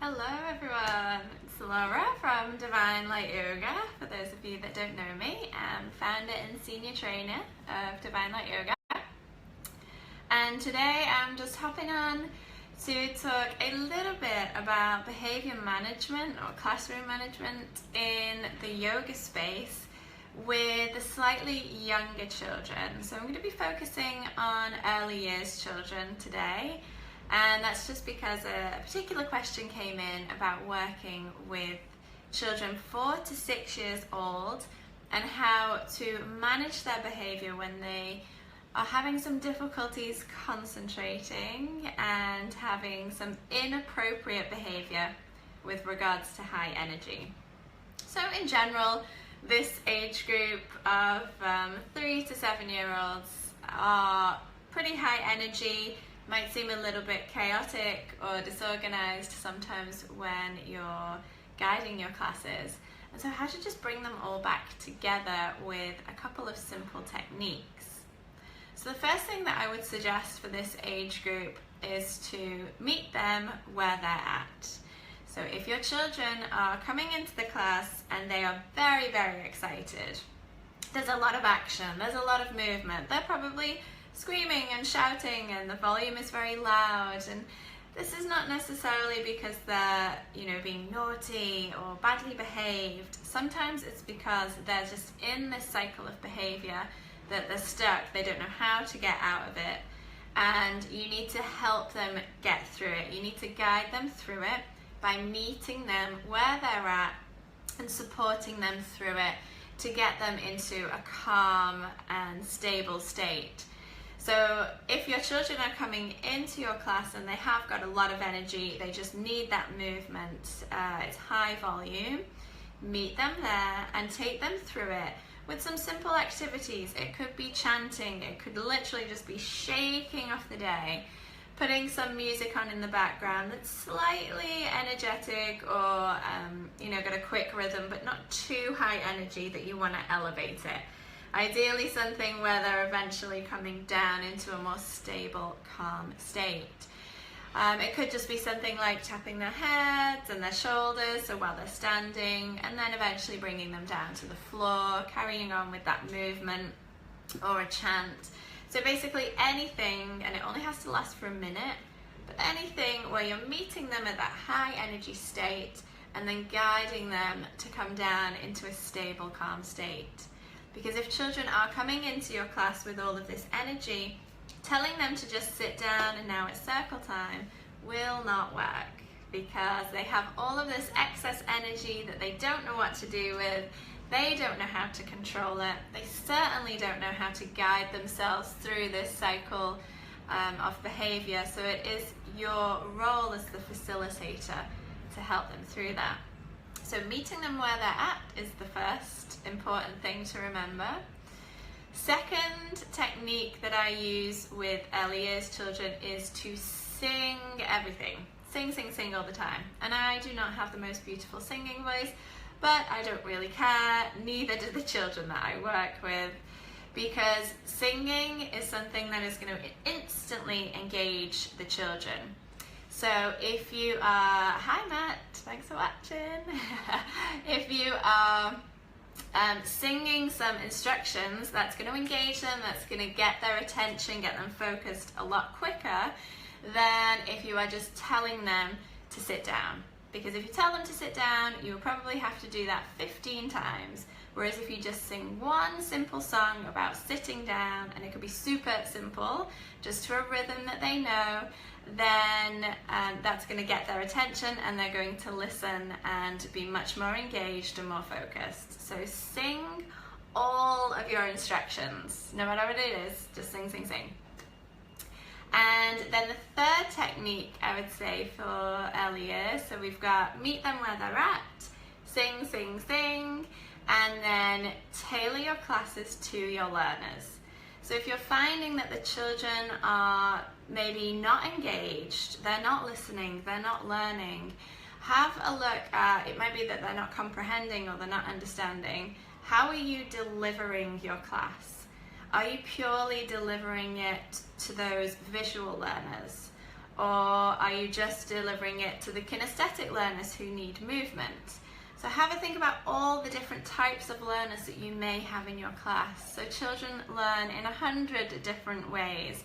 Hello everyone, it's Laura from Divine Light Yoga. For those of you that don't know me, I'm founder and senior trainer of Divine Light Yoga. And today I'm just hopping on to talk a little bit about behavior management or classroom management in the yoga space with the slightly younger children. So I'm going to be focusing on early years children today. And that's just because a particular question came in about working with children 4 to 6 years old and how to manage their behavior when they are having some difficulties concentrating and having some inappropriate behavior with regards to high energy. So in general, this age group of 3 to 7 year olds are pretty high energy. Might seem a little bit chaotic or disorganized sometimes when you're guiding your classes. And so how to just bring them all back together with a couple of simple techniques. So the first thing that I would suggest for this age group is to meet them where they're at. So if your children are coming into the class and they are very, very excited, there's a lot of action, there's a lot of movement, they're probably screaming and shouting and the volume is very loud, and this is not necessarily because they're being naughty or badly behaved. Sometimes it's because they're just in this cycle of behavior that they're stuck, they don't know how to get out of it, and you need to help them get through it. You need to guide them through it by meeting them where they're at and supporting them through it to get them into a calm and stable state. So if your children are coming into your class and they have got a lot of energy, they just need that movement, it's high volume, meet them there and take them through it with some simple activities. It could be chanting, it could literally just be shaking off the day, putting some music on in the background that's slightly energetic or got a quick rhythm but not too high energy that you want to elevate it. Ideally something where they're eventually coming down into a more stable, calm state. It could just be something like tapping their heads and their shoulders so while they're standing, and then eventually bringing them down to the floor, carrying on with that movement or a chant. So basically anything, and it only has to last for a minute, but anything where you're meeting them at that high energy state and then guiding them to come down into a stable, calm state. Because if children are coming into your class with all of this energy, telling them to just sit down and now it's circle time will not work, because they have all of this excess energy that they don't know what to do with. They don't know how to control it. They certainly don't know how to guide themselves through this cycle of behavior. So it is your role as the facilitator to help them through that. So meeting them where they're at is the first important thing to remember. Second technique that I use with early years children is to sing everything. Sing, sing, sing all the time. And I do not have the most beautiful singing voice, but I don't really care, neither do the children that I work with, because singing is something that is going to instantly engage the children. So if you are, hi Matt, thanks for watching. If you are singing some instructions, that's going to engage them, that's going to get their attention, get them focused a lot quicker than if you are just telling them to sit down. Because if you tell them to sit down, you will probably have to do that 15 times. Whereas if you just sing one simple song about sitting down, and it could be super simple, just to a rhythm that they know, then that's going to get their attention and they're going to listen and be much more engaged and more focused. So sing all of your instructions, no matter what it is, just sing, sing, sing. And then the third technique I would say for early years, so we've got meet them where they're at, sing, sing, sing, and then tailor your classes to your learners. So if you're finding that the children are maybe not engaged, they're not listening, they're not learning, have a look at, it might be that they're not comprehending or they're not understanding, how are you delivering your class? Are you purely delivering it to those visual learners? or are you just delivering it to the kinesthetic learners who need movement? So have a think about all the different types of learners that you may have in your class. So children learn in 100 different ways.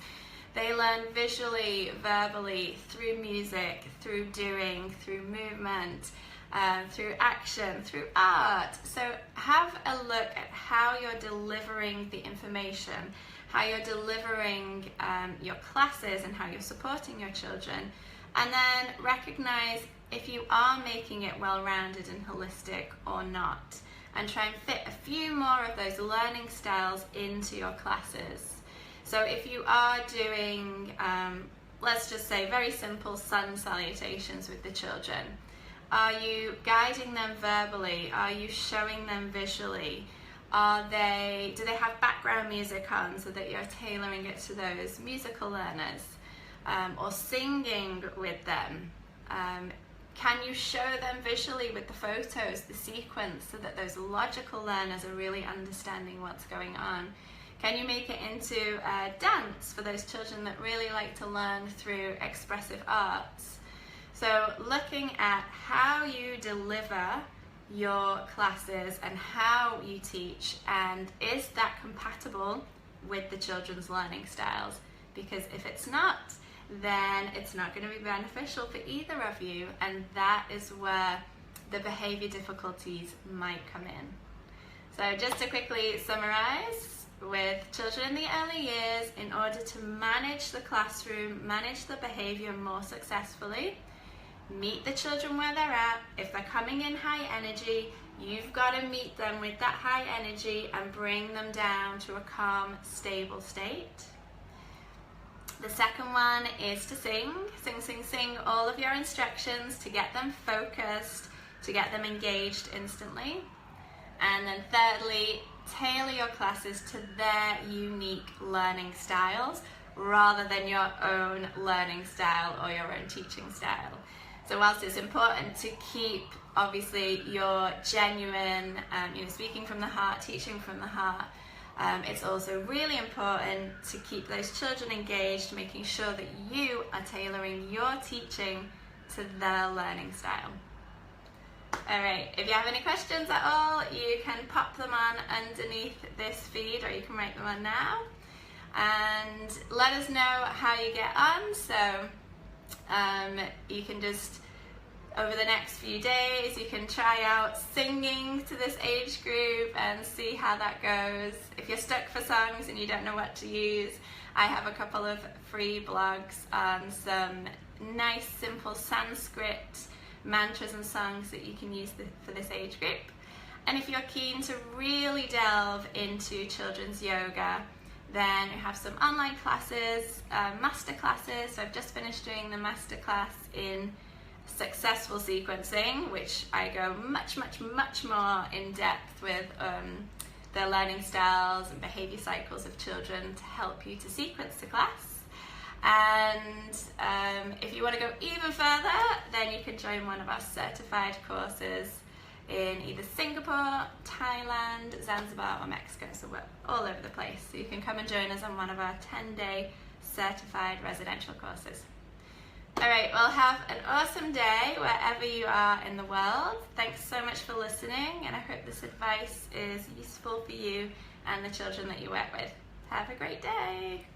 They learn visually, verbally, through music, through doing, through movement, through action, through art. So have a look at how you're delivering the information, how you're delivering your classes and how you're supporting your children. And then recognize if you are making it well-rounded and holistic or not. And try and fit a few more of those learning styles into your classes. So if you are doing, let's just say, very simple sun salutations with the children, are you guiding them verbally? Are you showing them visually? Do they have background music on so that you're tailoring it to those musical learners? Or singing with them? Can you show them visually with the photos, the sequence, so that those logical learners are really understanding what's going on? Can you make it into a dance for those children that really like to learn through expressive arts? So looking at how you deliver your classes and how you teach, and is that compatible with the children's learning styles? Because if it's not, then it's not going to be beneficial for either of you, and that is where the behavior difficulties might come in. So just to quickly summarize, with children in the early years, in order to manage the classroom, manage the behavior more successfully, meet the children where they're at. If they're coming in high energy, you've got to meet them with that high energy and bring them down to a calm, stable state. The second one is to sing all of your instructions to get them focused, to get them engaged instantly. And then thirdly, tailor your classes to their unique learning styles rather than your own learning style or your own teaching style. So whilst it's important to keep, obviously, your genuine, speaking from the heart, teaching from the heart, it's also really important to keep those children engaged, making sure that you are tailoring your teaching to their learning style. Alright, if you have any questions at all, you can pop them on underneath this feed, or you can write them on now. And let us know how you get on. So you can just, over the next few days, you can try out singing to this age group and see how that goes. If you're stuck for songs and you don't know what to use, I have a couple of free blogs on some nice, simple Sanskrit mantras and songs that you can use for this age group. And if you're keen to really delve into children's yoga, then we have some online classes, master classes. So I've just finished doing the master class in successful sequencing, which I go much more in depth with the learning styles and behavior cycles of children to help you to sequence the class. And if you want to go even further, then you can join one of our certified courses in either Singapore, Thailand, Zanzibar or Mexico. So we're all over the place. So you can come and join us on one of our 10-day certified residential courses. Alright, well, have an awesome day wherever you are in the world. Thanks so much for listening, and I hope this advice is useful for you and the children that you work with. Have a great day.